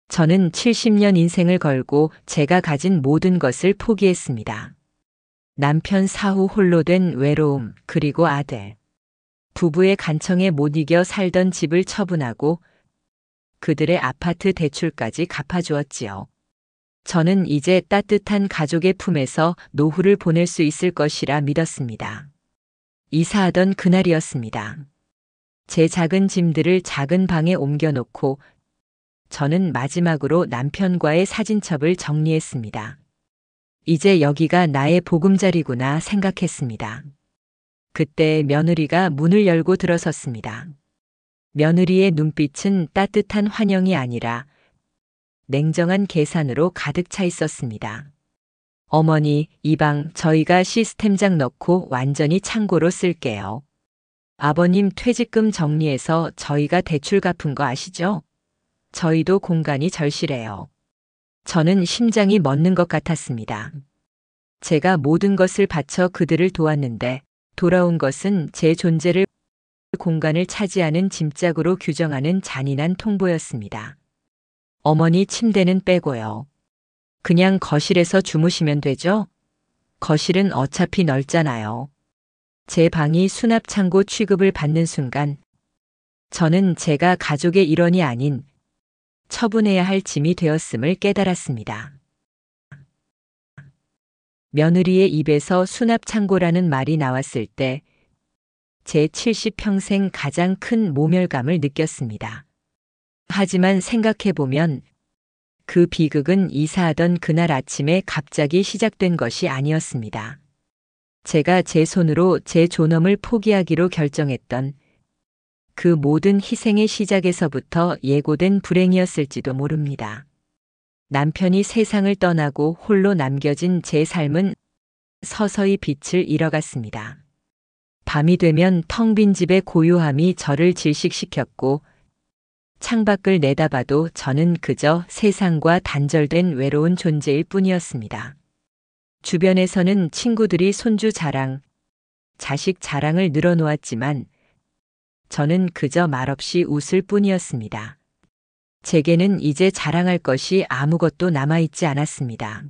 저는 70년 인생을 걸고 제가 가진 모든 것을 포기했습니다. 남편 사후 홀로 된 외로움, 그리고 아들. 부부의 간청에 못 이겨 살던 집을 처분하고 그들의 아파트 대출까지 갚아주었지요. 저는 이제 따뜻한 가족의 품에서 노후를 보낼 수 있을 것이라 믿었습니다. 이사하던 그날이었습니다. 제 작은 짐들을 작은 방에 옮겨놓고 저는 마지막으로 남편과의 사진첩을 정리했습니다. 이제 여기가 나의 보금자리구나 생각했습니다. 그때 며느리가 문을 열고 들어섰습니다. 며느리의 눈빛은 따뜻한 환영이 아니라 냉정한 계산으로 가득 차 있었습니다. 어머니, 이 방 저희가 시스템장 넣고 완전히 창고로 쓸게요. 아버님 퇴직금 정리해서 저희가 대출 갚은 거 아시죠? 저희도 공간이 절실해요. 저는 심장이 멎는 것 같았습니다. 제가 모든 것을 바쳐 그들을 도왔는데 돌아온 것은 제 존재를 공간을 차지하는 짐짝으로 규정하는 잔인한 통보였습니다. 어머니 침대는 빼고요. 그냥 거실에서 주무시면 되죠? 거실은 어차피 넓잖아요. 제 방이 수납창고 취급을 받는 순간 저는 제가 가족의 일원이 아닌 처분해야 할 짐이 되었음을 깨달았습니다. 며느리의 입에서 수납창고라는 말이 나왔을 때 제 70평생 가장 큰 모멸감을 느꼈습니다. 하지만 생각해보면 그 비극은 이사하던 그날 아침에 갑자기 시작된 것이 아니었습니다. 제가 제 손으로 제 존엄을 포기하기로 결정했던 그 모든 희생의 시작에서부터 예고된 불행이었을지도 모릅니다. 남편이 세상을 떠나고 홀로 남겨진 제 삶은 서서히 빛을 잃어갔습니다. 밤이 되면 텅 빈 집의 고요함이 저를 질식시켰고 창밖을 내다봐도 저는 그저 세상과 단절된 외로운 존재일 뿐이었습니다. 주변에서는 친구들이 손주 자랑, 자식 자랑을 늘어놓았지만 저는 그저 말없이 웃을 뿐이었습니다. 제게는 이제 자랑할 것이 아무것도 남아있지 않았습니다.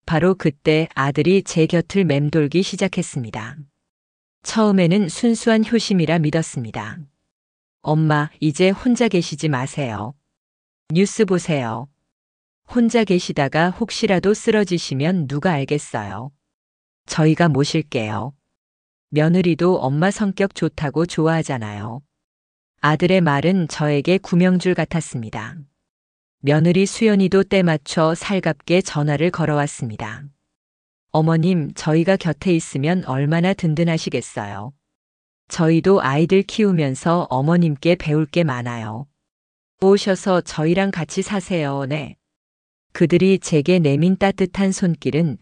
바로 그때 아들이 제 곁을 맴돌기 시작했습니다. 처음에는 순수한 효심이라 믿었습니다. 엄마, 이제 혼자 계시지 마세요. 뉴스 보세요. 혼자 계시다가 혹시라도 쓰러지시면 누가 알겠어요. 저희가 모실게요. 며느리도 엄마 성격 좋다고 좋아하잖아요. 아들의 말은 저에게 구명줄 같았습니다. 며느리 수연이도 때맞춰 살갑게 전화를 걸어왔습니다. 어머님, 저희가 곁에 있으면 얼마나 든든하시겠어요. 저희도 아이들 키우면서 어머님께 배울 게 많아요. 오셔서 저희랑 같이 사세요. 네. 그들이 제게 내민 따뜻한 손길은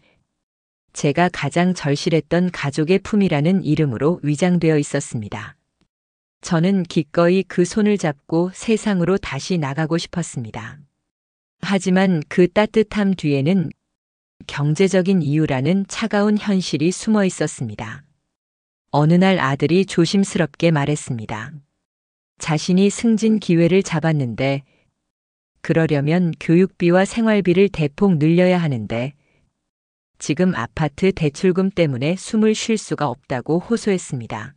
제가 가장 절실했던 가족의 품이라는 이름으로 위장되어 있었습니다. 저는 기꺼이 그 손을 잡고 세상으로 다시 나가고 싶었습니다. 하지만 그 따뜻함 뒤에는 경제적인 이유라는 차가운 현실이 숨어 있었습니다. 어느 날 아들이 조심스럽게 말했습니다. 자신이 승진 기회를 잡았는데 그러려면 교육비와 생활비를 대폭 늘려야 하는데 지금 아파트 대출금 때문에 숨을 쉴 수가 없다고 호소했습니다.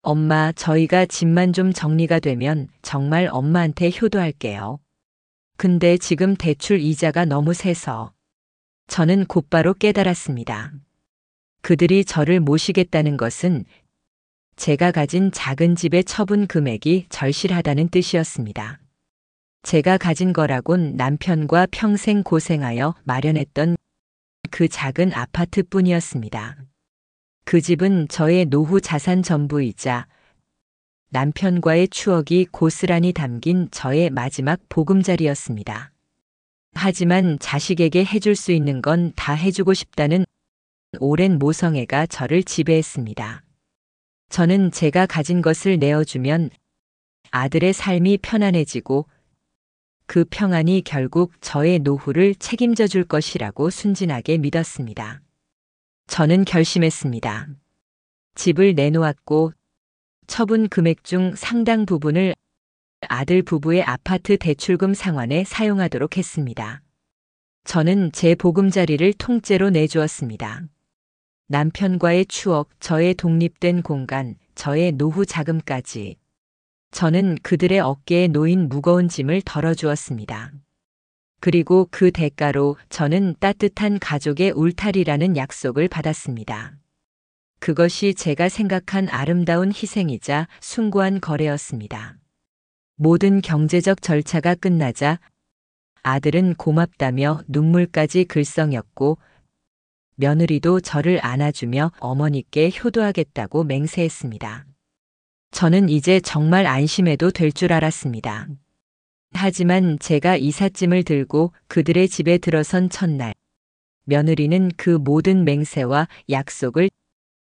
엄마, 저희가 집만 좀 정리가 되면 정말 엄마한테 효도할게요. 근데 지금 대출 이자가 너무 세서. 저는 곧바로 깨달았습니다. 그들이 저를 모시겠다는 것은 제가 가진 작은 집의 처분 금액이 절실하다는 뜻이었습니다. 제가 가진 거라곤 남편과 평생 고생하여 마련했던 그 작은 아파트뿐이었습니다. 그 집은 저의 노후 자산 전부이자 남편과의 추억이 고스란히 담긴 저의 마지막 보금자리였습니다. 하지만 자식에게 해줄 수 있는 건 다 해주고 싶다는 오랜 모성애가 저를 지배했습니다. 저는 제가 가진 것을 내어주면 아들의 삶이 편안해지고 그 평안이 결국 저의 노후를 책임져 줄 것이라고 순진하게 믿었습니다. 저는 결심했습니다. 집을 내놓았고 처분 금액 중 상당 부분을 아들 부부의 아파트 대출금 상환에 사용하도록 했습니다. 저는 제 보금자리를 통째로 내주었습니다. 남편과의 추억, 저의 독립된 공간, 저의 노후 자금까지. 저는 그들의 어깨에 놓인 무거운 짐을 덜어주었습니다. 그리고 그 대가로 저는 따뜻한 가족의 울타리라는 약속을 받았습니다. 그것이 제가 생각한 아름다운 희생이자 숭고한 거래였습니다. 모든 경제적 절차가 끝나자 아들은 고맙다며 눈물까지 글썽였고 며느리도 저를 안아주며 어머니께 효도하겠다고 맹세했습니다. 저는 이제 정말 안심해도 될 줄 알았습니다. 하지만 제가 이삿짐을 들고 그들의 집에 들어선 첫날, 며느리는 그 모든 맹세와 약속을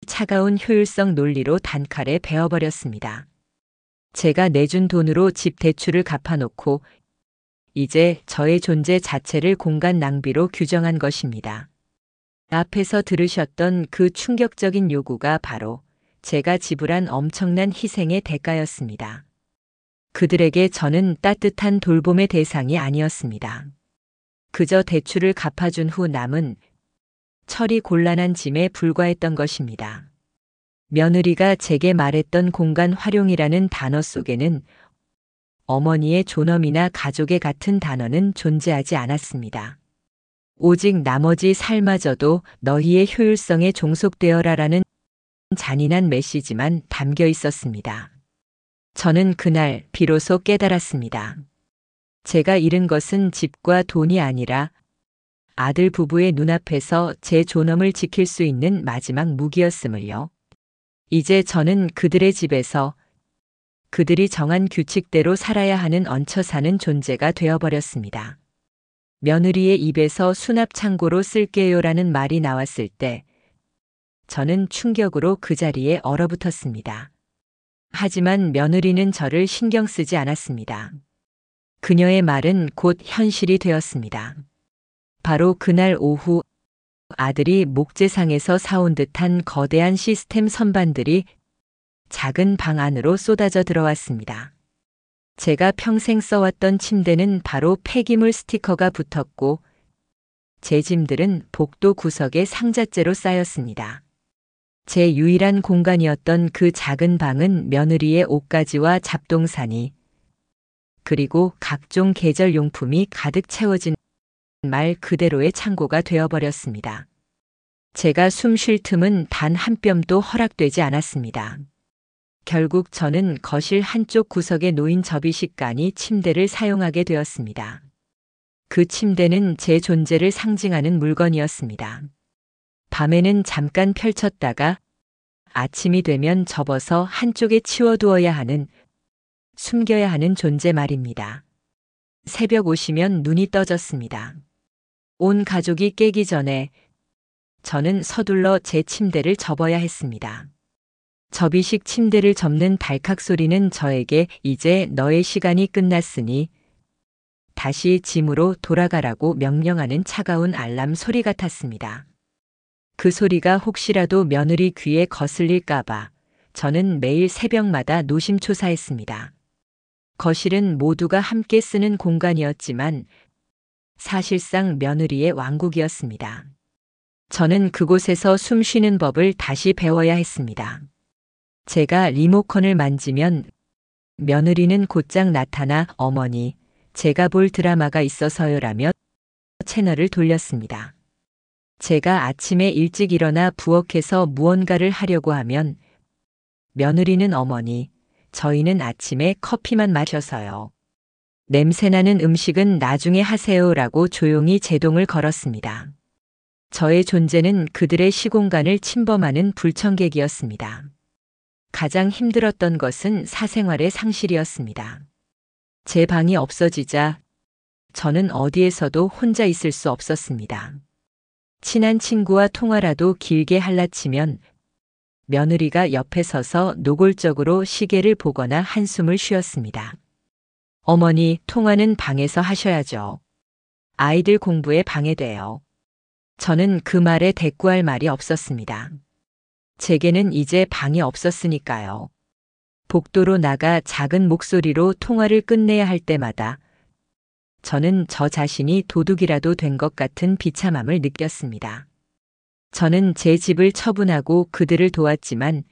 차가운 효율성 논리로 단칼에 베어버렸습니다. 제가 내준 돈으로 집 대출을 갚아놓고 이제 저의 존재 자체를 공간 낭비로 규정한 것입니다. 앞에서 들으셨던 그 충격적인 요구가 바로 제가 지불한 엄청난 희생의 대가였습니다. 그들에게 저는 따뜻한 돌봄의 대상이 아니었습니다. 그저 대출을 갚아준 후 남은 처리 곤란한 짐에 불과했던 것입니다. 며느리가 제게 말했던 공간 활용이라는 단어 속에는 어머니의 존엄이나 가족의 같은 단어는 존재하지 않았습니다. 오직 나머지 삶마저도 너희의 효율성에 종속되어라라는 잔인한 메시지만 담겨 있었습니다. 저는 그날 비로소 깨달았습니다. 제가 잃은 것은 집과 돈이 아니라 아들 부부의 눈앞에서 제 존엄을 지킬 수 있는 마지막 무기였음을요. 이제 저는 그들의 집에서 그들이 정한 규칙대로 살아야 하는 얹혀 사는 존재가 되어버렸습니다. 며느리의 입에서 수납 창고로 쓸게요라는 말이 나왔을 때 저는 충격으로 그 자리에 얼어붙었습니다. 하지만 며느리는 저를 신경 쓰지 않았습니다. 그녀의 말은 곧 현실이 되었습니다. 바로 그날 오후 아들이 목재상에서 사온 듯한 거대한 시스템 선반들이 작은 방 안으로 쏟아져 들어왔습니다. 제가 평생 써왔던 침대는 바로 폐기물 스티커가 붙었고 제 짐들은 복도 구석에 상자째로 쌓였습니다. 제 유일한 공간이었던 그 작은 방은 며느리의 옷가지와 잡동사니 그리고 각종 계절 용품이 가득 채워진 말 그대로의 창고가 되어버렸습니다. 제가 숨 쉴 틈은 단 한 뼘도 허락되지 않았습니다. 결국 저는 거실 한쪽 구석에 놓인 접이식간이 침대를 사용하게 되었습니다. 그 침대는 제 존재를 상징하는 물건이었습니다. 밤에는 잠깐 펼쳤다가 아침이 되면 접어서 한쪽에 치워두어야 하는, 숨겨야 하는 존재 말입니다. 새벽 오시면 눈이 떠졌습니다. 온 가족이 깨기 전에 저는 서둘러 제 침대를 접어야 했습니다. 접이식 침대를 접는 달칵 소리는 저에게 이제 너의 시간이 끝났으니 다시 짐으로 돌아가라고 명령하는 차가운 알람 소리 같았습니다. 그 소리가 혹시라도 며느리 귀에 거슬릴까봐 저는 매일 새벽마다 노심초사했습니다. 거실은 모두가 함께 쓰는 공간이었지만 사실상 며느리의 왕국이었습니다. 저는 그곳에서 숨 쉬는 법을 다시 배워야 했습니다. 제가 리모컨을 만지면 며느리는 곧장 나타나 어머니, 제가 볼 드라마가 있어서요라며 채널을 돌렸습니다. 제가 아침에 일찍 일어나 부엌에서 무언가를 하려고 하면 며느리는 어머니, 저희는 아침에 커피만 마셔서요. 냄새나는 음식은 나중에 하세요라고 조용히 제동을 걸었습니다. 저의 존재는 그들의 시공간을 침범하는 불청객이었습니다. 가장 힘들었던 것은 사생활의 상실이었습니다. 제 방이 없어지자 저는 어디에서도 혼자 있을 수 없었습니다. 친한 친구와 통화라도 길게 할라치면 며느리가 옆에 서서 노골적으로 시계를 보거나 한숨을 쉬었습니다. 어머니, 통화는 방에서 하셔야죠. 아이들 공부에 방해돼요. 저는 그 말에 대꾸할 말이 없었습니다. 제게는 이제 방이 없었으니까요. 복도로 나가 작은 목소리로 통화를 끝내야 할 때마다 저는 저 자신이 도둑이라도 된 것 같은 비참함을 느꼈습니다. 저는 제 집을 처분하고 그들을 도왔지만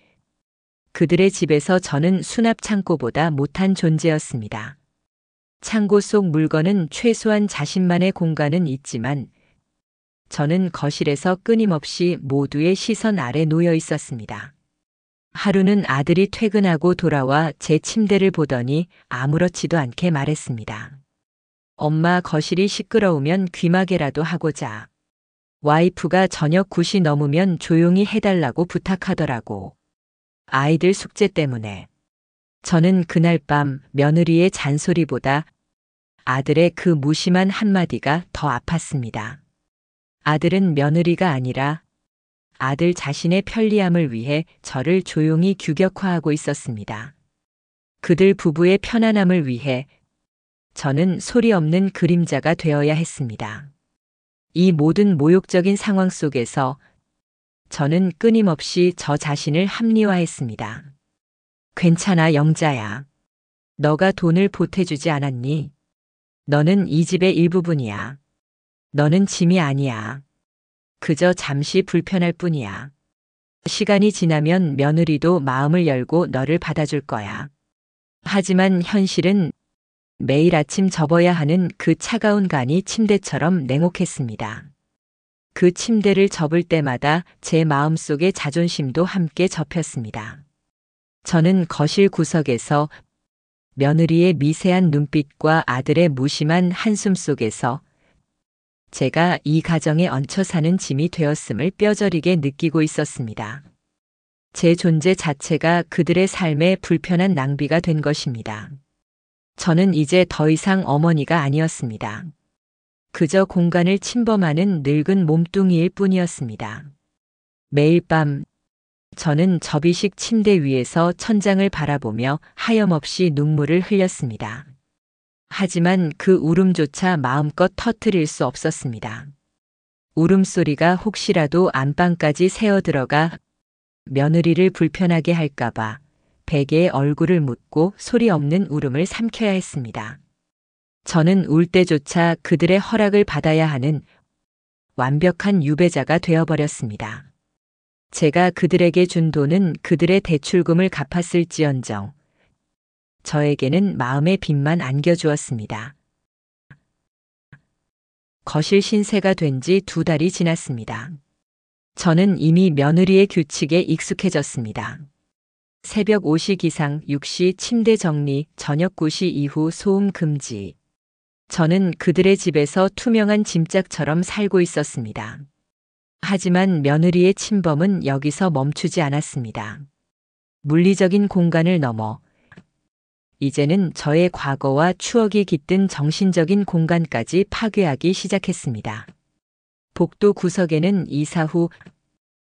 그들의 집에서 저는 수납 창고보다 못한 존재였습니다. 창고 속 물건은 최소한 자신만의 공간은 있지만 저는 거실에서 끊임없이 모두의 시선 아래 놓여 있었습니다. 하루는 아들이 퇴근하고 돌아와 제 침대를 보더니 아무렇지도 않게 말했습니다. 엄마, 거실이 시끄러우면 귀마개라도 하고 자. 와이프가 저녁 9시 넘으면 조용히 해달라고 부탁하더라고. 아이들 숙제 때문에. 저는 그날 밤 며느리의 잔소리보다 아들의 그 무심한 한마디가 더 아팠습니다. 아들은 며느리가 아니라 아들 자신의 편리함을 위해 저를 조용히 규격화하고 있었습니다. 그들 부부의 편안함을 위해 저는 소리 없는 그림자가 되어야 했습니다. 이 모든 모욕적인 상황 속에서 저는 끊임없이 저 자신을 합리화했습니다. 괜찮아, 영자야. 너가 돈을 보태주지 않았니? 너는 이 집의 일부분이야. 너는 짐이 아니야. 그저 잠시 불편할 뿐이야. 시간이 지나면 며느리도 마음을 열고 너를 받아줄 거야. 하지만 현실은 매일 아침 접어야 하는 그 차가운 간이 침대처럼 냉혹했습니다. 그 침대를 접을 때마다 제 마음속의 자존심도 함께 접혔습니다. 저는 거실 구석에서 며느리의 미세한 눈빛과 아들의 무심한 한숨 속에서 제가 이 가정에 얹혀 사는 짐이 되었음을 뼈저리게 느끼고 있었습니다. 제 존재 자체가 그들의 삶에 불편한 낭비가 된 것입니다. 저는 이제 더 이상 어머니가 아니었습니다. 그저 공간을 침범하는 늙은 몸뚱이일 뿐이었습니다. 매일 밤 저는 접이식 침대 위에서 천장을 바라보며 하염없이 눈물을 흘렸습니다. 하지만 그 울음조차 마음껏 터뜨릴 수 없었습니다. 울음소리가 혹시라도 안방까지 새어들어가 며느리를 불편하게 할까봐 베개에 얼굴을 묻고 소리 없는 울음을 삼켜야 했습니다. 저는 울 때조차 그들의 허락을 받아야 하는 완벽한 유배자가 되어버렸습니다. 제가 그들에게 준 돈은 그들의 대출금을 갚았을지언정 저에게는 마음의 빚만 안겨주었습니다. 거실 신세가 된 지 2달이 지났습니다. 저는 이미 며느리의 규칙에 익숙해졌습니다. 새벽 5시 기상, 6시 침대 정리, 저녁 9시 이후 소음 금지. 저는 그들의 집에서 투명한 짐짝처럼 살고 있었습니다. 하지만 며느리의 침범은 여기서 멈추지 않았습니다. 물리적인 공간을 넘어 이제는 저의 과거와 추억이 깃든 정신적인 공간까지 파괴하기 시작했습니다. 복도 구석에는 이사 후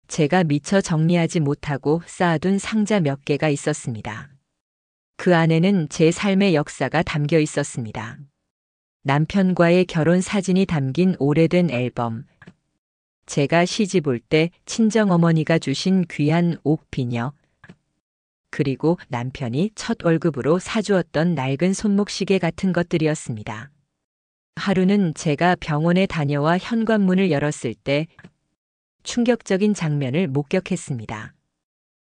제가 미처 정리하지 못하고 쌓아둔 상자 몇 개가 있었습니다. 그 안에는 제 삶의 역사가 담겨 있었습니다. 남편과의 결혼 사진이 담긴 오래된 앨범, 제가 시집 올 때 친정어머니가 주신 귀한 옥 비녀, 그리고 남편이 첫 월급으로 사주었던 낡은 손목시계 같은 것들이었습니다. 하루는 제가 병원에 다녀와 현관문을 열었을 때 충격적인 장면을 목격했습니다.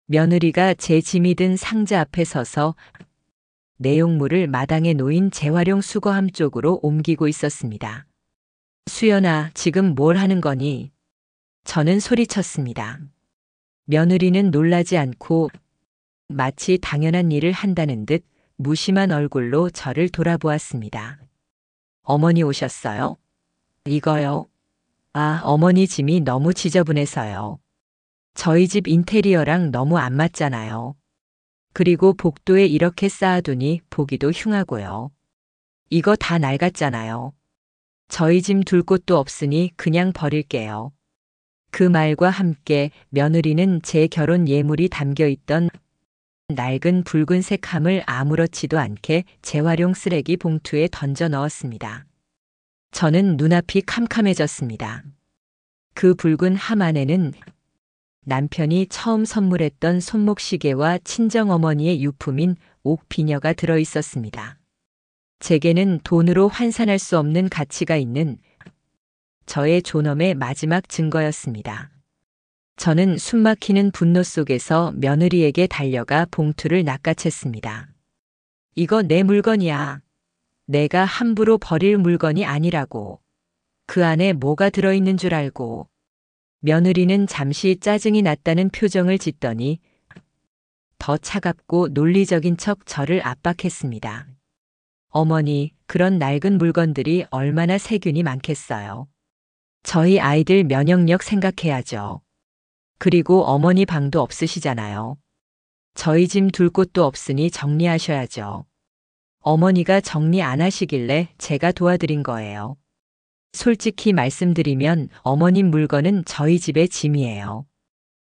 며느리가 제 짐이 든 상자 앞에 서서 내용물을 마당에 놓인 재활용 수거함 쪽으로 옮기고 있었습니다. 수연아, 지금 뭘 하는 거니? 저는 소리쳤습니다. 며느리는 놀라지 않고 마치 당연한 일을 한다는 듯 무심한 얼굴로 저를 돌아보았습니다. 어머니 오셨어요? 이거요? 아, 어머니 짐이 너무 지저분해서요. 저희 집 인테리어랑 너무 안 맞잖아요. 그리고 복도에 이렇게 쌓아두니 보기도 흉하고요. 이거 다 낡았잖아요. 저희 짐 둘 곳도 없으니 그냥 버릴게요. 그 말과 함께 며느리는 제 결혼 예물이 담겨 있던 낡은 붉은색 함을 아무렇지도 않게 재활용 쓰레기 봉투에 던져 넣었습니다. 저는 눈앞이 캄캄해졌습니다. 그 붉은 함 안에는 남편이 처음 선물했던 손목시계와 친정어머니의 유품인 옥비녀가 들어 있었습니다. 제게는 돈으로 환산할 수 없는 가치가 있는 저의 존엄의 마지막 증거였습니다. 저는 숨막히는 분노 속에서 며느리에게 달려가 봉투를 낚아챘습니다. 이거 내 물건이야. 내가 함부로 버릴 물건이 아니라고. 그 안에 뭐가 들어있는 줄 알고. 며느리는 잠시 짜증이 났다는 표정을 짓더니 더 차갑고 논리적인 척 저를 압박했습니다. 어머니, 그런 낡은 물건들이 얼마나 세균이 많겠어요. 저희 아이들 면역력 생각해야죠. 그리고 어머니 방도 없으시잖아요. 저희 짐 둘 곳도 없으니 정리하셔야죠. 어머니가 정리 안 하시길래 제가 도와드린 거예요. 솔직히 말씀드리면 어머님 물건은 저희 집의 짐이에요.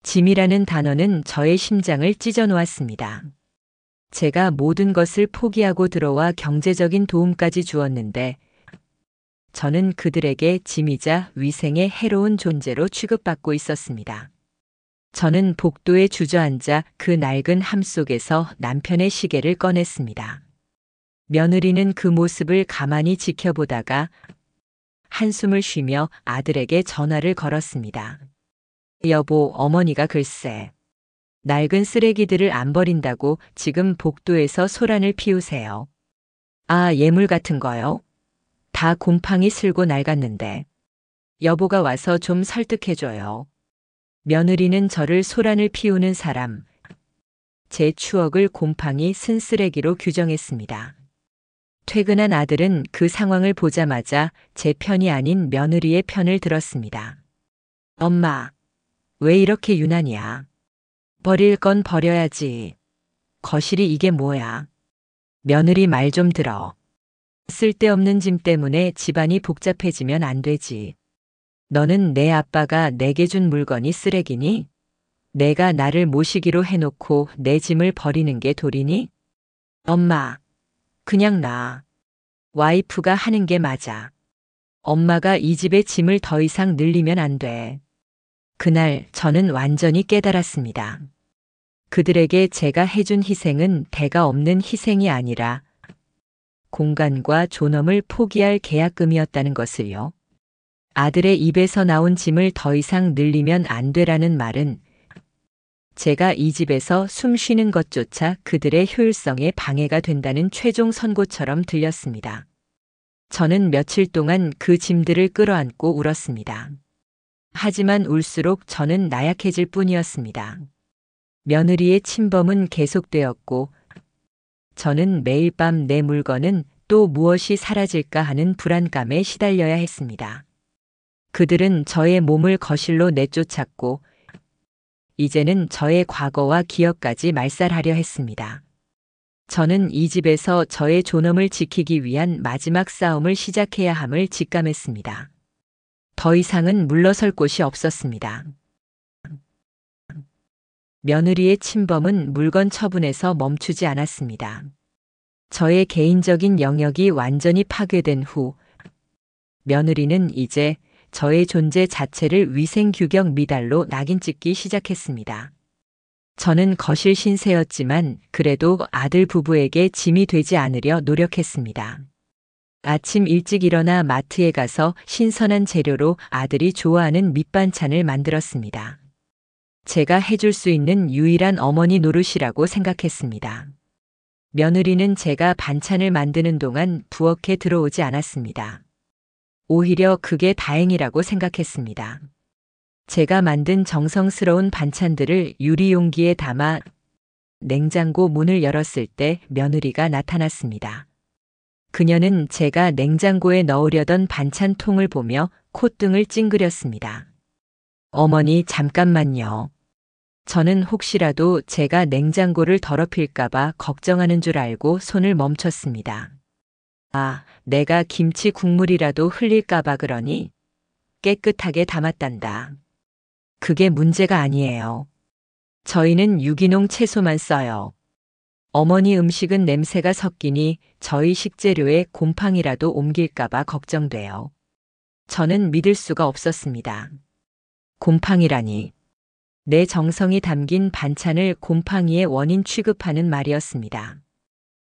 짐이라는 단어는 저의 심장을 찢어 놓았습니다. 제가 모든 것을 포기하고 들어와 경제적인 도움까지 주었는데 저는 그들에게 짐이자 위생에 해로운 존재로 취급받고 있었습니다. 저는 복도에 주저앉아 그 낡은 함 속에서 남편의 시계를 꺼냈습니다. 며느리는 그 모습을 가만히 지켜보다가 한숨을 쉬며 아들에게 전화를 걸었습니다. 여보, 어머니가 글쎄 낡은 쓰레기들을 안 버린다고 지금 복도에서 소란을 피우세요. 아, 예물 같은 거요? 다 곰팡이 슬고 낡았는데. 여보가 와서 좀 설득해줘요. 며느리는 저를 소란을 피우는 사람, 제 추억을 곰팡이 쓴 쓰레기로 규정했습니다. 퇴근한 아들은 그 상황을 보자마자 제 편이 아닌 며느리의 편을 들었습니다. 엄마, 왜 이렇게 유난이야? 버릴 건 버려야지. 거실이 이게 뭐야? 며느리 말 좀 들어. 쓸데없는 짐 때문에 집안이 복잡해지면 안 되지. 너는 내 아빠가 내게 준 물건이 쓰레기니? 내가 나를 모시기로 해놓고 내 짐을 버리는 게 도리니? 엄마, 그냥 놔. 와이프가 하는 게 맞아. 엄마가 이 집의 짐을 더 이상 늘리면 안 돼. 그날 저는 완전히 깨달았습니다. 그들에게 제가 해준 희생은 대가 없는 희생이 아니라 공간과 존엄을 포기할 계약금이었다는 것을요. 아들의 입에서 나온 짐을 더 이상 늘리면 안 되라는 말은 제가 이 집에서 숨 쉬는 것조차 그들의 효율성에 방해가 된다는 최종 선고처럼 들렸습니다. 저는 며칠 동안 그 짐들을 끌어안고 울었습니다. 하지만 울수록 저는 나약해질 뿐이었습니다. 며느리의 침범은 계속되었고 저는 매일 밤 내 물건은 또 무엇이 사라질까 하는 불안감에 시달려야 했습니다. 그들은 저의 몸을 거실로 내쫓았고 이제는 저의 과거와 기억까지 말살하려 했습니다. 저는 이 집에서 저의 존엄을 지키기 위한 마지막 싸움을 시작해야 함을 직감했습니다. 더 이상은 물러설 곳이 없었습니다. 며느리의 침범은 물건 처분에서 멈추지 않았습니다. 저의 개인적인 영역이 완전히 파괴된 후 며느리는 이제 저의 존재 자체를 위생규격 미달로 낙인 찍기 시작했습니다. 저는 거실 신세였지만 그래도 아들 부부에게 짐이 되지 않으려 노력했습니다. 아침 일찍 일어나 마트에 가서 신선한 재료로 아들이 좋아하는 밑반찬을 만들었습니다. 제가 해줄 수 있는 유일한 어머니 노릇이라고 생각했습니다. 며느리는 제가 반찬을 만드는 동안 부엌에 들어오지 않았습니다. 오히려 그게 다행이라고 생각했습니다. 제가 만든 정성스러운 반찬들을 유리 용기에 담아 냉장고 문을 열었을 때 며느리가 나타났습니다. 그녀는 제가 냉장고에 넣으려던 반찬통을 보며 콧등을 찡그렸습니다. 어머니, 잠깐만요. 저는 혹시라도 제가 냉장고를 더럽힐까봐 걱정하는 줄 알고 손을 멈췄습니다. 아, 내가 김치 국물이라도 흘릴까봐 그러니? 깨끗하게 담았단다. 그게 문제가 아니에요. 저희는 유기농 채소만 써요. 어머니 음식은 냄새가 섞이니 저희 식재료에 곰팡이라도 옮길까봐 걱정돼요. 저는 믿을 수가 없었습니다. 곰팡이라니. 내 정성이 담긴 반찬을 곰팡이의 원인 취급하는 말이었습니다.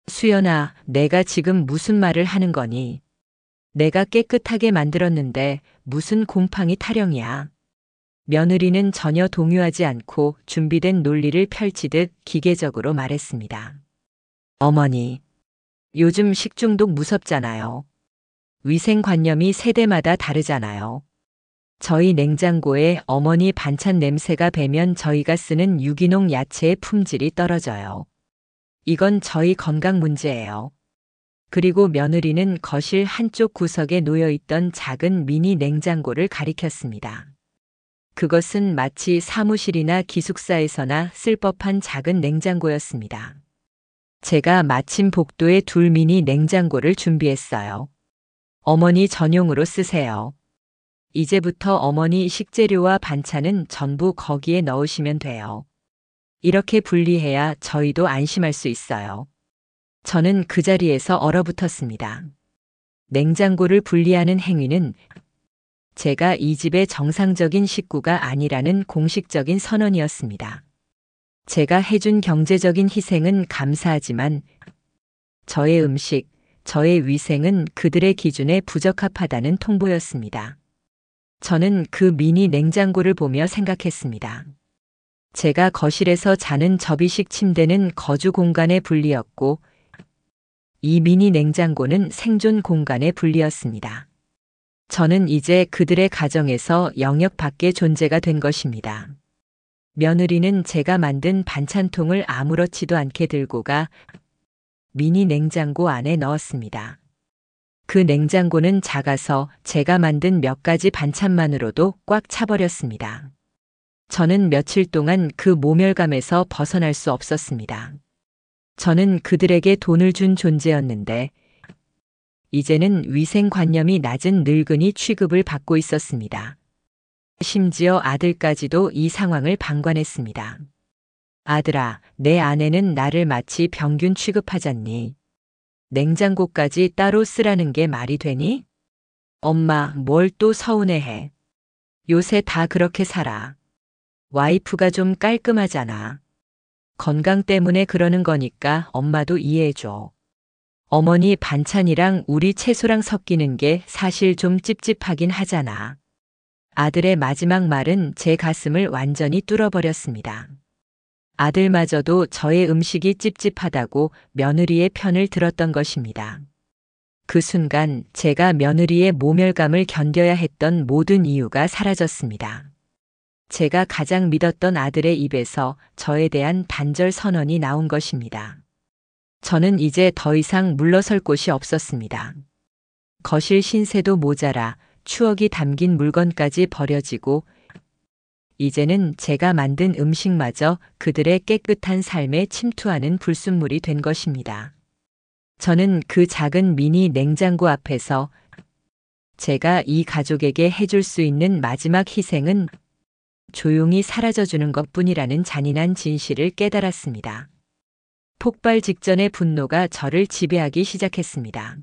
수연아, 내가 지금 무슨 말을 하는 거니? 내가 깨끗하게 만들었는데 무슨 곰팡이 타령이야. 며느리는 전혀 동요하지 않고 준비된 논리를 펼치듯 기계적으로 말했습니다. 어머니, 요즘 식중독 무섭잖아요. 위생관념이 세대마다 다르잖아요. 저희 냉장고에 어머니 반찬 냄새가 배면 저희가 쓰는 유기농 야채의 품질이 떨어져요. 이건 저희 건강 문제예요. 그리고 며느리는 거실 한쪽 구석에 놓여있던 작은 미니 냉장고를 가리켰습니다. 그것은 마치 사무실이나 기숙사에서나 쓸 법한 작은 냉장고였습니다. 제가 마침 복도에 둘 미니 냉장고를 준비했어요. 어머니 전용으로 쓰세요. 이제부터 어머니 식재료와 반찬은 전부 거기에 넣으시면 돼요. 이렇게 분리해야 저희도 안심할 수 있어요. 저는 그 자리에서 얼어붙었습니다. 냉장고를 분리하는 행위는 제가 이 집의 정상적인 식구가 아니라는 공식적인 선언이었습니다. 제가 해준 경제적인 희생은 감사하지만 저의 음식, 저의 위생은 그들의 기준에 부적합하다는 통보였습니다. 저는 그 미니 냉장고를 보며 생각했습니다. 제가 거실에서 자는 접이식 침대는 거주 공간의 분리였고 이 미니 냉장고는 생존 공간의 분리였습니다. 저는 이제 그들의 가정에서 영역 밖의 존재가 된 것입니다. 며느리는 제가 만든 반찬통을 아무렇지도 않게 들고 가 미니 냉장고 안에 넣었습니다. 그 냉장고는 작아서 제가 만든 몇 가지 반찬만으로도 꽉 차버렸습니다. 저는 며칠 동안 그 모멸감에서 벗어날 수 없었습니다. 저는 그들에게 돈을 준 존재였는데 이제는 위생관념이 낮은 늙은이 취급을 받고 있었습니다. 심지어 아들까지도 이 상황을 방관했습니다. 아들아, 내 아내는 나를 마치 병균 취급하잖니. 냉장고까지 따로 쓰라는 게 말이 되니? 엄마, 뭘 또 서운해해. 요새 다 그렇게 살아. 와이프가 좀 깔끔하잖아. 건강 때문에 그러는 거니까 엄마도 이해해줘. 어머니 반찬이랑 우리 채소랑 섞이는 게 사실 좀 찝찝하긴 하잖아. 아들의 마지막 말은 제 가슴을 완전히 뚫어버렸습니다. 아들마저도 저의 음식이 찝찝하다고 며느리의 편을 들었던 것입니다. 그 순간 제가 며느리의 모멸감을 견뎌야 했던 모든 이유가 사라졌습니다. 제가 가장 믿었던 아들의 입에서 저에 대한 단절 선언이 나온 것입니다. 저는 이제 더 이상 물러설 곳이 없었습니다. 거실 신세도 모자라 추억이 담긴 물건까지 버려지고 이제는 제가 만든 음식마저 그들의 깨끗한 삶에 침투하는 불순물이 된 것입니다. 저는 그 작은 미니 냉장고 앞에서 제가 이 가족에게 해줄 수 있는 마지막 희생은 조용히 사라져주는 것뿐이라는 잔인한 진실을 깨달았습니다. 폭발 직전의 분노가 저를 지배하기 시작했습니다.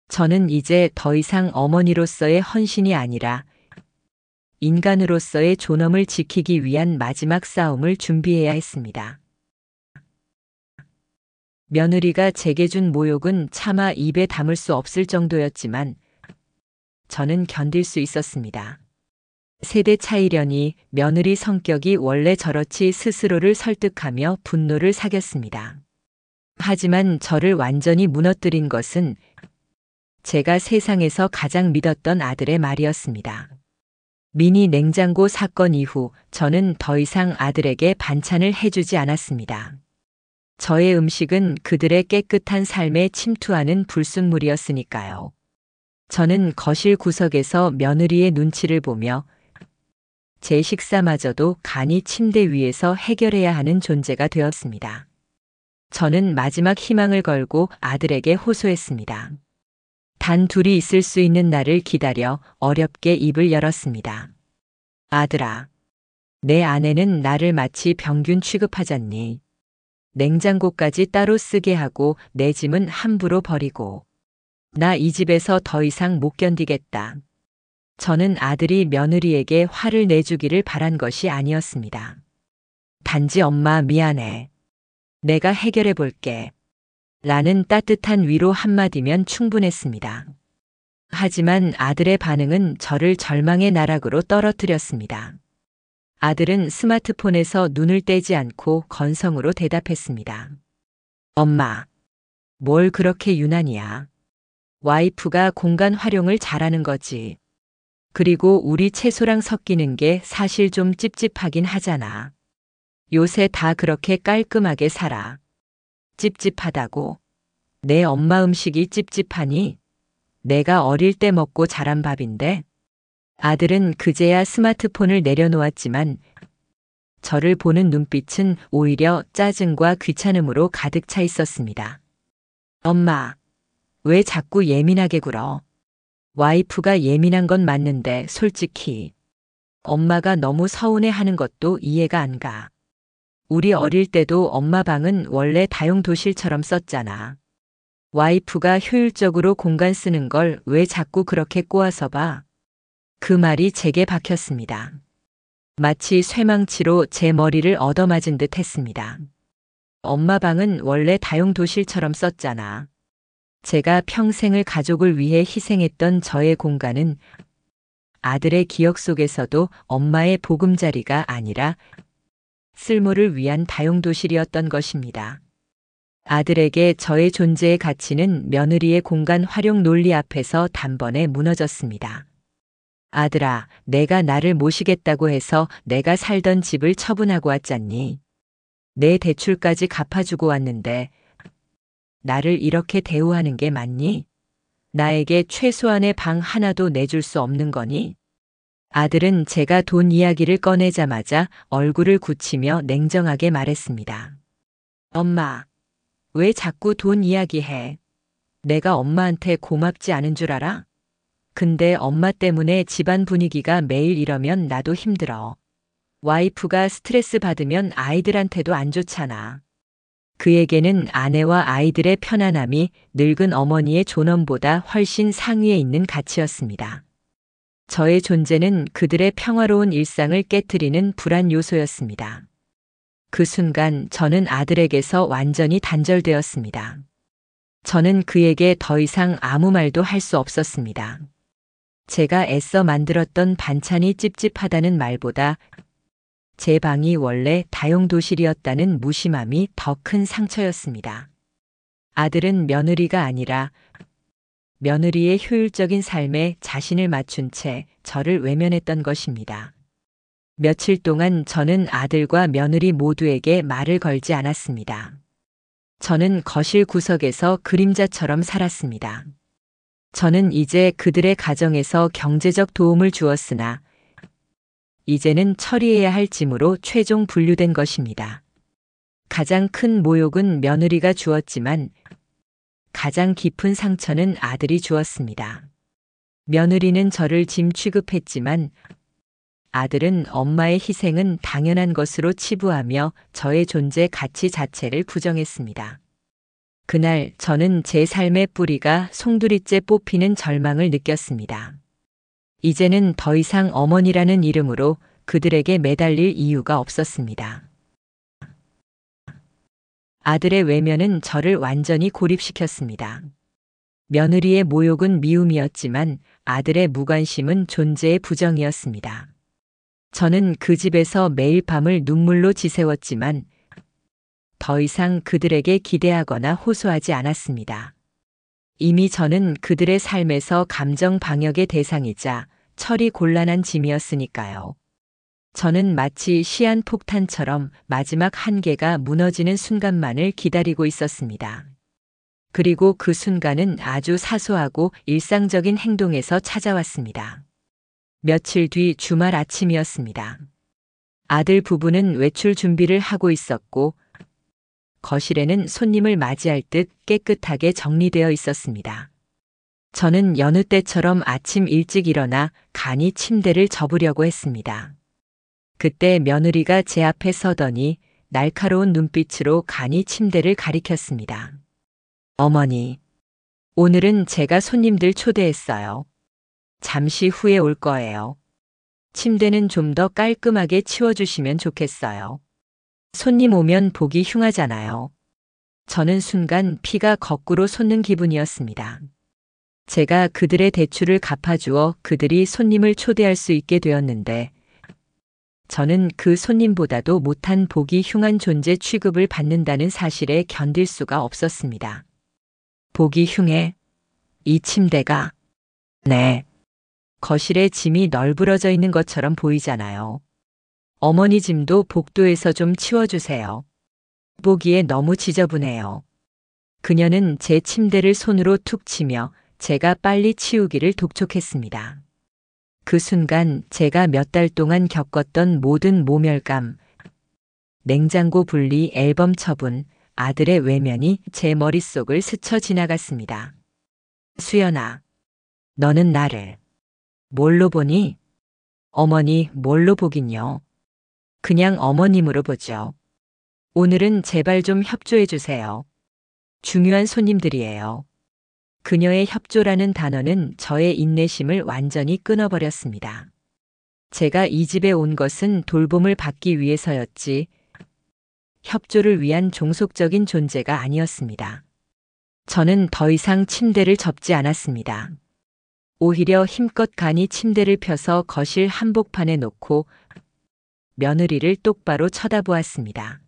저는 이제 더 이상 어머니로서의 헌신이 아니라 인간으로서의 존엄을 지키기 위한 마지막 싸움을 준비해야 했습니다. 며느리가 제게 준 모욕은 차마 입에 담을 수 없을 정도였지만 저는 견딜 수 있었습니다. 세대 차이려니 며느리 성격이 원래 저렇지 스스로를 설득하며 분노를 사겼습니다. 하지만 저를 완전히 무너뜨린 것은 제가 세상에서 가장 믿었던 아들의 말이었습니다. 미니 냉장고 사건 이후 저는 더 이상 아들에게 반찬을 해주지 않았습니다. 저의 음식은 그들의 깨끗한 삶에 침투하는 불순물이었으니까요. 저는 거실 구석에서 며느리의 눈치를 보며 제 식사마저도 간이 침대 위에서 해결해야 하는 존재가 되었습니다. 저는 마지막 희망을 걸고 아들에게 호소했습니다. 단 둘이 있을 수 있는 날을 기다려 어렵게 입을 열었습니다. 아들아, 내 아내는 나를 마치 병균 취급하잖니. 냉장고까지 따로 쓰게 하고 내 짐은 함부로 버리고 나 이 집에서 더 이상 못 견디겠다. 저는 아들이 며느리에게 화를 내주기를 바란 것이 아니었습니다. 단지 엄마 미안해. 내가 해결해 볼게. 라는 따뜻한 위로 한마디면 충분했습니다. 하지만 아들의 반응은 저를 절망의 나락으로 떨어뜨렸습니다. 아들은 스마트폰에서 눈을 떼지 않고 건성으로 대답했습니다. 엄마, 뭘 그렇게 유난이야. 와이프가 공간 활용을 잘하는 거지. 그리고 우리 채소랑 섞이는 게 사실 좀 찝찝하긴 하잖아. 요새 다 그렇게 깔끔하게 살아. 찝찝하다고. 내 엄마 음식이 찝찝하니? 내가 어릴 때 먹고 자란 밥인데? 아들은 그제야 스마트폰을 내려놓았지만 저를 보는 눈빛은 오히려 짜증과 귀찮음으로 가득 차 있었습니다. 엄마, 왜 자꾸 예민하게 굴어? 와이프가 예민한 건 맞는데 솔직히 엄마가 너무 서운해하는 것도 이해가 안 가. 우리 어릴 때도 엄마 방은 원래 다용도실처럼 썼잖아. 와이프가 효율적으로 공간 쓰는 걸 왜 자꾸 그렇게 꼬아서 봐? 그 말이 제게 박혔습니다. 마치 쇠망치로 제 머리를 얻어맞은 듯 했습니다. 엄마 방은 원래 다용도실처럼 썼잖아. 제가 평생을 가족을 위해 희생했던 저의 공간은 아들의 기억 속에서도 엄마의 보금자리가 아니라 쓸모를 위한 다용도실이었던 것입니다. 아들에게 저의 존재의 가치는 며느리의 공간 활용 논리 앞에서 단번에 무너졌습니다. 아들아, 내가 나를 모시겠다고 해서 내가 살던 집을 처분하고 왔잖니. 내 대출까지 갚아주고 왔는데 나를 이렇게 대우하는 게 맞니? 나에게 최소한의 방 하나도 내줄 수 없는 거니? 아들은 제가 돈 이야기를 꺼내자마자 얼굴을 굳히며 냉정하게 말했습니다. 엄마, 왜 자꾸 돈 이야기해? 내가 엄마한테 고맙지 않은 줄 알아? 근데 엄마 때문에 집안 분위기가 매일 이러면 나도 힘들어. 와이프가 스트레스 받으면 아이들한테도 안 좋잖아. 그에게는 아내와 아이들의 편안함이 늙은 어머니의 존엄보다 훨씬 상위에 있는 가치였습니다. 저의 존재는 그들의 평화로운 일상을 깨트리는 불안 요소였습니다. 그 순간 저는 아들에게서 완전히 단절되었습니다. 저는 그에게 더 이상 아무 말도 할 수 없었습니다. 제가 애써 만들었던 반찬이 찝찝하다는 말보다 제 방이 원래 다용도실이었다는 무심함이 더 큰 상처였습니다. 아들은 며느리가 아니라 며느리의 효율적인 삶에 자신을 맞춘 채 저를 외면했던 것입니다. 며칠 동안 저는 아들과 며느리 모두에게 말을 걸지 않았습니다. 저는 거실 구석에서 그림자처럼 살았습니다. 저는 이제 그들의 가정에서 경제적 도움을 주었으나 이제는 처리해야 할 짐으로 최종 분류된 것입니다. 가장 큰 모욕은 며느리가 주었지만 가장 깊은 상처는 아들이 주었습니다. 며느리는 저를 짐 취급했지만 아들은 엄마의 희생은 당연한 것으로 치부하며 저의 존재 가치 자체를 부정했습니다. 그날 저는 제 삶의 뿌리가 송두리째 뽑히는 절망을 느꼈습니다. 이제는 더 이상 어머니라는 이름으로 그들에게 매달릴 이유가 없었습니다. 아들의 외면은 저를 완전히 고립시켰습니다. 며느리의 모욕은 미움이었지만 아들의 무관심은 존재의 부정이었습니다. 저는 그 집에서 매일 밤을 눈물로 지새웠지만 더 이상 그들에게 기대하거나 호소하지 않았습니다. 이미 저는 그들의 삶에서 감정 방역의 대상이자 처리 곤란한 짐이었으니까요. 저는 마치 시한폭탄처럼 마지막 한계가 무너지는 순간만을 기다리고 있었습니다. 그리고 그 순간은 아주 사소하고 일상적인 행동에서 찾아왔습니다. 며칠 뒤 주말 아침이었습니다. 아들 부부는 외출 준비를 하고 있었고 거실에는 손님을 맞이할 듯 깨끗하게 정리되어 있었습니다. 저는 여느 때처럼 아침 일찍 일어나 간이 침대를 접으려고 했습니다. 그때 며느리가 제 앞에 서더니 날카로운 눈빛으로 간이 침대를 가리켰습니다. 어머니, 오늘은 제가 손님들 초대했어요. 잠시 후에 올 거예요. 침대는 좀 더 깔끔하게 치워주시면 좋겠어요. 손님 오면 보기 흉하잖아요. 저는 순간 피가 거꾸로 솟는 기분이었습니다. 제가 그들의 대출을 갚아주어 그들이 손님을 초대할 수 있게 되었는데 저는 그 손님보다도 못한 보기 흉한 존재 취급을 받는다는 사실에 견딜 수가 없었습니다. 보기 흉해? 이 침대가? 네. 거실에 짐이 널브러져 있는 것처럼 보이잖아요. 어머니 짐도 복도에서 좀 치워주세요. 보기에 너무 지저분해요. 그녀는 제 침대를 손으로 툭 치며 제가 빨리 치우기를 독촉했습니다. 그 순간 제가 몇 달 동안 겪었던 모든 모멸감, 냉장고 분리, 앨범 처분, 아들의 외면이 제 머릿속을 스쳐 지나갔습니다. 수연아, 너는 나를 뭘로 보니? 어머니, 뭘로 보긴요. 그냥 어머님으로 보죠. 오늘은 제발 좀 협조해 주세요. 중요한 손님들이에요. 그녀의 협조라는 단어는 저의 인내심을 완전히 끊어버렸습니다. 제가 이 집에 온 것은 돌봄을 받기 위해서였지, 협조를 위한 종속적인 존재가 아니었습니다. 저는 더 이상 침대를 접지 않았습니다. 오히려 힘껏 간이 침대를 펴서 거실 한복판에 놓고 며느리를 똑바로 쳐다보았습니다.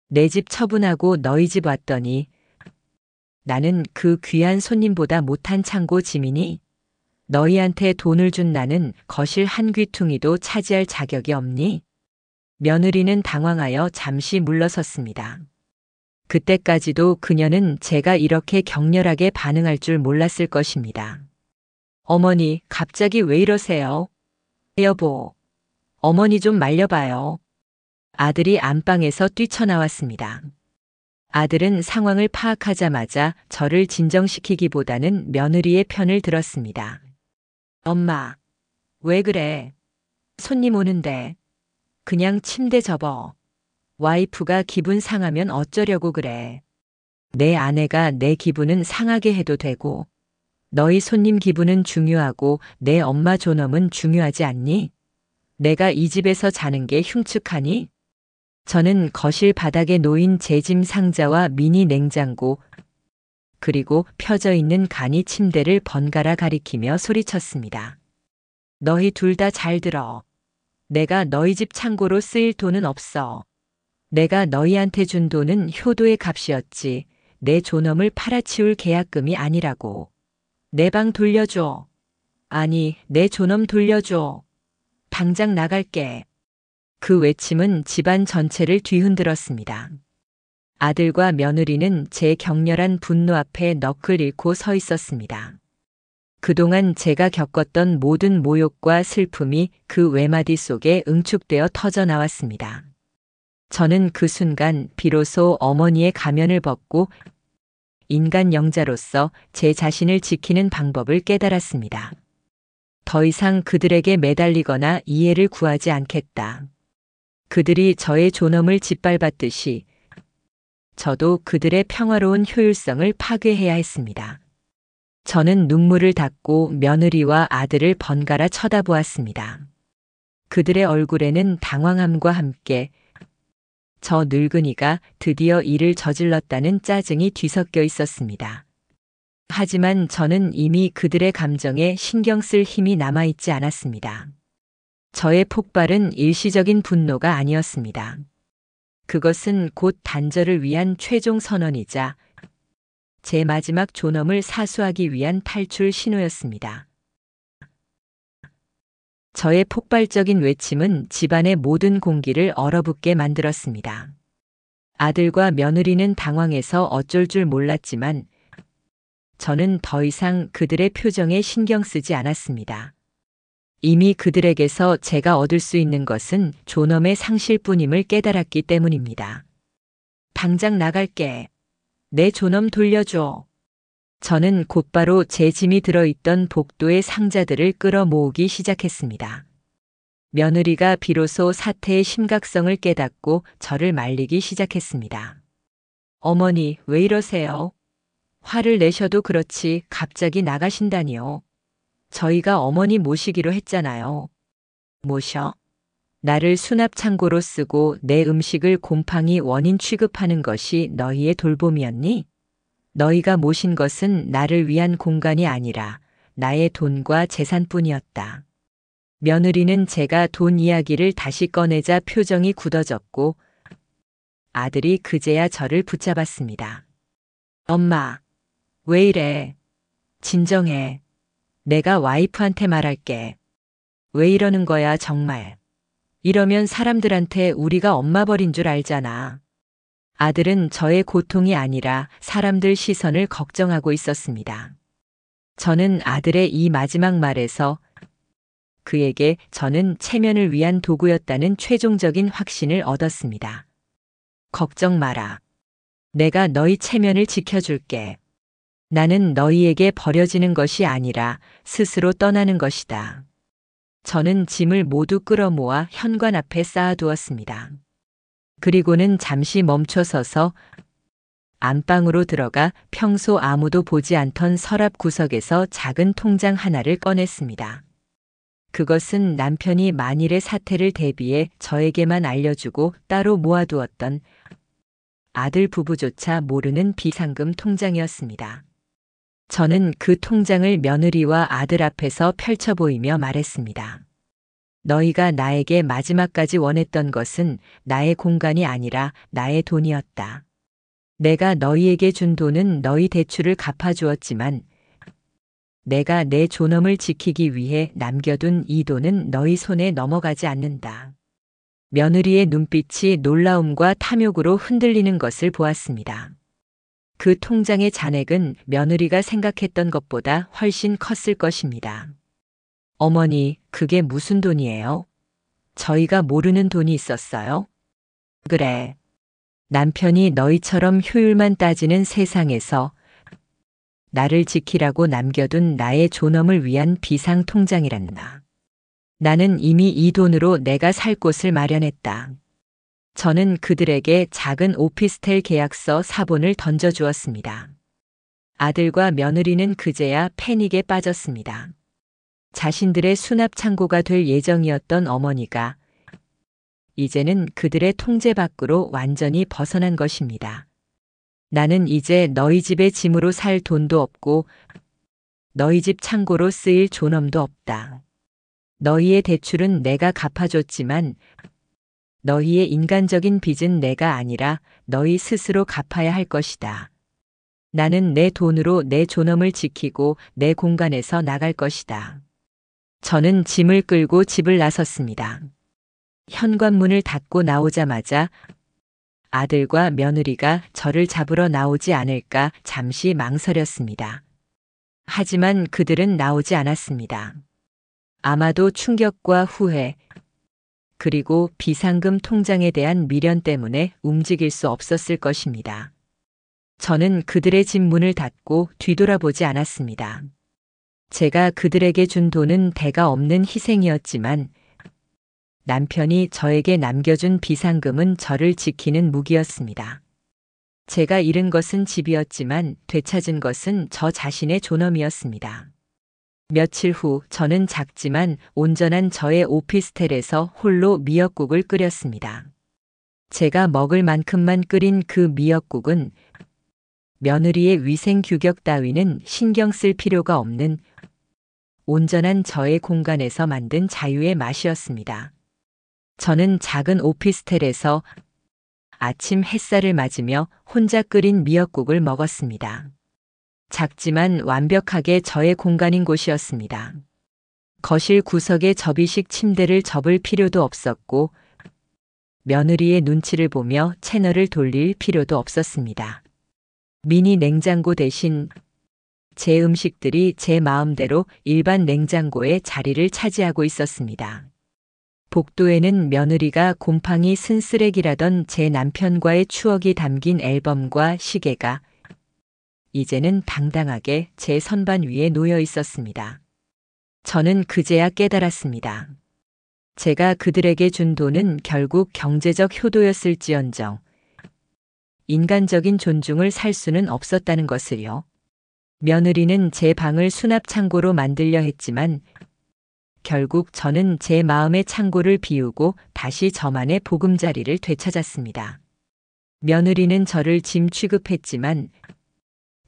내 집 처분하고 너희 집 왔더니 나는 그 귀한 손님보다 못한 창고 짐이니? 너희한테 돈을 준 나는 거실 한 귀퉁이도 차지할 자격이 없니? 며느리는 당황하여 잠시 물러섰습니다. 그때까지도 그녀는 제가 이렇게 격렬하게 반응할 줄 몰랐을 것입니다. 어머니, 갑자기 왜 이러세요? 여보, 어머니 좀 말려봐요. 아들이 안방에서 뛰쳐나왔습니다. 아들은 상황을 파악하자마자 저를 진정시키기보다는 며느리의 편을 들었습니다. 엄마, 왜 그래? 손님 오는데. 그냥 침대 접어. 와이프가 기분 상하면 어쩌려고 그래. 내 아내가 내 기분은 상하게 해도 되고, 너희 손님 기분은 중요하고 내 엄마 존엄은 중요하지 않니? 내가 이 집에서 자는 게 흉측하니? 저는 거실 바닥에 놓인 제 짐 상자와 미니 냉장고, 그리고 펴져 있는 간이 침대를 번갈아 가리키며 소리쳤습니다. 너희 둘 다 잘 들어. 내가 너희 집 창고로 쓰일 돈은 없어. 내가 너희한테 준 돈은 효도의 값이었지, 내 존엄을 팔아치울 계약금이 아니라고. 내 방 돌려줘. 아니, 내 존엄 돌려줘. 당장 나갈게. 그 외침은 집안 전체를 뒤흔들었습니다. 아들과 며느리는 제 격렬한 분노 앞에 넋을 잃고 서 있었습니다. 그동안 제가 겪었던 모든 모욕과 슬픔이 그 외마디 속에 응축되어 터져 나왔습니다. 저는 그 순간 비로소 어머니의 가면을 벗고 인간 영자로서 제 자신을 지키는 방법을 깨달았습니다. 더 이상 그들에게 매달리거나 이해를 구하지 않겠다. 그들이 저의 존엄을 짓밟았듯이 저도 그들의 평화로운 효율성을 파괴해야 했습니다. 저는 눈물을 닦고 며느리와 아들을 번갈아 쳐다보았습니다. 그들의 얼굴에는 당황함과 함께 저 늙은이가 드디어 일을 저질렀다는 짜증이 뒤섞여 있었습니다. 하지만 저는 이미 그들의 감정에 신경 쓸 힘이 남아있지 않았습니다. 저의 폭발은 일시적인 분노가 아니었습니다. 그것은 곧 단절을 위한 최종 선언이자 제 마지막 존엄을 사수하기 위한 탈출 신호였습니다. 저의 폭발적인 외침은 집안의 모든 공기를 얼어붙게 만들었습니다. 아들과 며느리는 당황해서 어쩔 줄 몰랐지만 저는 더 이상 그들의 표정에 신경 쓰지 않았습니다. 이미 그들에게서 제가 얻을 수 있는 것은 존엄의 상실뿐임을 깨달았기 때문입니다. 당장 나갈게. 내 존엄 돌려줘. 저는 곧바로 제 짐이 들어있던 복도의 상자들을 끌어모으기 시작했습니다. 며느리가 비로소 사태의 심각성을 깨닫고 저를 말리기 시작했습니다. 어머니, 왜 이러세요? 화를 내셔도 그렇지 갑자기 나가신다니요. 저희가 어머니 모시기로 했잖아요. 모셔? 나를 수납 창고로 쓰고 내 음식을 곰팡이 원인 취급하는 것이 너희의 돌봄이었니? 너희가 모신 것은 나를 위한 공간이 아니라 나의 돈과 재산뿐이었다. 며느리는 제가 돈 이야기를 다시 꺼내자 표정이 굳어졌고 아들이 그제야 저를 붙잡았습니다. 엄마, 왜 이래? 진정해. 내가 와이프한테 말할게. 왜 이러는 거야, 정말. 이러면 사람들한테 우리가 엄마 버린 줄 알잖아. 아들은 저의 고통이 아니라 사람들 시선을 걱정하고 있었습니다. 저는 아들의 이 마지막 말에서 그에게 저는 체면을 위한 도구였다는 최종적인 확신을 얻었습니다. 걱정 마라. 내가 너희 체면을 지켜줄게. 나는 너희에게 버려지는 것이 아니라 스스로 떠나는 것이다. 저는 짐을 모두 끌어모아 현관 앞에 쌓아두었습니다. 그리고는 잠시 멈춰서서 안방으로 들어가 평소 아무도 보지 않던 서랍 구석에서 작은 통장 하나를 꺼냈습니다. 그것은 남편이 만일의 사태를 대비해 저에게만 알려주고 따로 모아두었던 아들 부부조차 모르는 비상금 통장이었습니다. 저는 그 통장을 며느리와 아들 앞에서 펼쳐 보이며 말했습니다. 너희가 나에게 마지막까지 원했던 것은 나의 공간이 아니라 나의 돈이었다. 내가 너희에게 준 돈은 너희 대출을 갚아주었지만 내가 내 존엄을 지키기 위해 남겨둔 이 돈은 너희 손에 넘어가지 않는다. 며느리의 눈빛이 놀라움과 탐욕으로 흔들리는 것을 보았습니다. 그 통장의 잔액은 며느리가 생각했던 것보다 훨씬 컸을 것입니다. 어머니, 그게 무슨 돈이에요? 저희가 모르는 돈이 있었어요? 그래. 남편이 너희처럼 효율만 따지는 세상에서 나를 지키라고 남겨둔 나의 존엄을 위한 비상 통장이란다. 나는 이미 이 돈으로 내가 살 곳을 마련했다. 저는 그들에게 작은 오피스텔 계약서 사본을 던져주었습니다. 아들과 며느리는 그제야 패닉에 빠졌습니다. 자신들의 수납 창고가 될 예정이었던 어머니가 이제는 그들의 통제 밖으로 완전히 벗어난 것입니다. 나는 이제 너희 집의 짐으로 살 돈도 없고 너희 집 창고로 쓰일 존엄도 없다. 너희의 대출은 내가 갚아줬지만 너희의 인간적인 빚은 내가 아니라 너희 스스로 갚아야 할 것이다. 나는 내 돈으로 내 존엄을 지키고 내 공간에서 나갈 것이다. 저는 짐을 끌고 집을 나섰습니다. 현관문을 닫고 나오자마자 아들과 며느리가 저를 잡으러 나오지 않을까 잠시 망설였습니다. 하지만 그들은 나오지 않았습니다. 아마도 충격과 후회, 그리고 비상금 통장에 대한 미련 때문에 움직일 수 없었을 것입니다. 저는 그들의 집 문을 닫고 뒤돌아보지 않았습니다. 제가 그들에게 준 돈은 대가 없는 희생이었지만 남편이 저에게 남겨준 비상금은 저를 지키는 무기였습니다. 제가 잃은 것은 집이었지만 되찾은 것은 저 자신의 존엄이었습니다. 며칠 후 저는 작지만 온전한 저의 오피스텔에서 홀로 미역국을 끓였습니다. 제가 먹을 만큼만 끓인 그 미역국은 며느리의 위생 규격 따위는 신경 쓸 필요가 없는 온전한 저의 공간에서 만든 자유의 맛이었습니다. 저는 작은 오피스텔에서 아침 햇살을 맞으며 혼자 끓인 미역국을 먹었습니다. 작지만 완벽하게 저의 공간인 곳이었습니다. 거실 구석에 접이식 침대를 접을 필요도 없었고 며느리의 눈치를 보며 채널을 돌릴 필요도 없었습니다. 미니 냉장고 대신 제 음식들이 제 마음대로 일반 냉장고에 자리를 차지하고 있었습니다. 복도에는 며느리가 곰팡이 쓴쓰레기라던 제 남편과의 추억이 담긴 앨범과 시계가 이제는 당당하게 제 선반 위에 놓여 있었습니다. 저는 그제야 깨달았습니다. 제가 그들에게 준 돈은 결국 경제적 효도였을지언정 인간적인 존중을 살 수는 없었다는 것을요. 며느리는 제 방을 수납 창고로 만들려 했지만 결국 저는 제 마음의 창고를 비우고 다시 저만의 보금자리를 되찾았습니다. 며느리는 저를 짐 취급했지만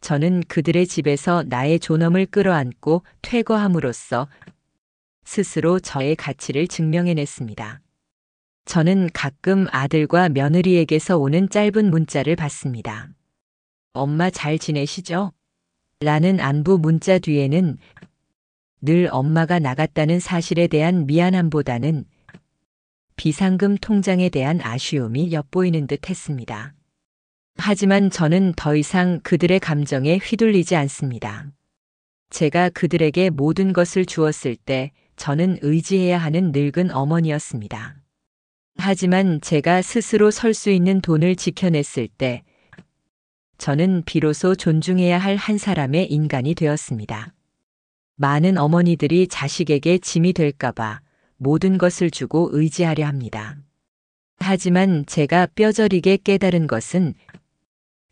저는 그들의 집에서 나의 존엄을 끌어안고 퇴거함으로써 스스로 저의 가치를 증명해냈습니다. 저는 가끔 아들과 며느리에게서 오는 짧은 문자를 받습니다. 엄마 잘 지내시죠? 라는 안부 문자 뒤에는 늘 엄마가 나갔다는 사실에 대한 미안함보다는 비상금 통장에 대한 아쉬움이 엿보이는 듯 했습니다. 하지만 저는 더 이상 그들의 감정에 휘둘리지 않습니다. 제가 그들에게 모든 것을 주었을 때 저는 의지해야 하는 늙은 어머니였습니다. 하지만 제가 스스로 설 수 있는 돈을 지켜냈을 때 저는 비로소 존중해야 할 한 사람의 인간이 되었습니다. 많은 어머니들이 자식에게 짐이 될까봐 모든 것을 주고 의지하려 합니다. 하지만 제가 뼈저리게 깨달은 것은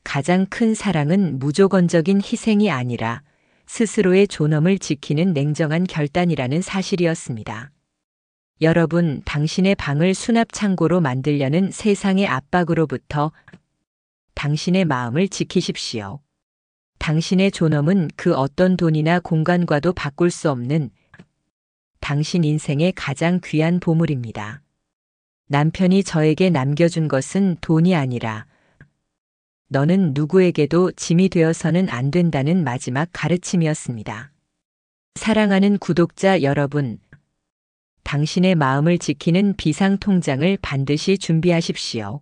가장 큰 사랑은 무조건적인 희생이 아니라 스스로의 존엄을 지키는 냉정한 결단이라는 사실이었습니다. 여러분, 당신의 방을 수납 창고로 만들려는 세상의 압박으로부터 당신의 마음을 지키십시오. 당신의 존엄은 그 어떤 돈이나 공간과도 바꿀 수 없는 당신 인생의 가장 귀한 보물입니다. 남편이 저에게 남겨준 것은 돈이 아니라 너는 누구에게도 짐이 되어서는 안 된다는 마지막 가르침이었습니다. 사랑하는 구독자 여러분, 당신의 마음을 지키는 비상통장을 반드시 준비하십시오.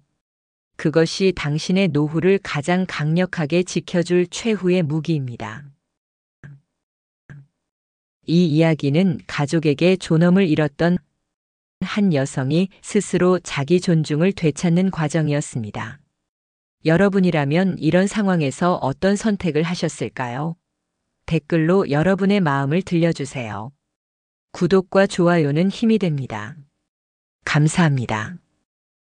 그것이 당신의 노후를 가장 강력하게 지켜줄 최후의 무기입니다. 이 이야기는 가족에게 존엄을 잃었던 한 여성이 스스로 자기 존중을 되찾는 과정이었습니다. 여러분이라면 이런 상황에서 어떤 선택을 하셨을까요? 댓글로 여러분의 마음을 들려주세요. 구독과 좋아요는 힘이 됩니다. 감사합니다.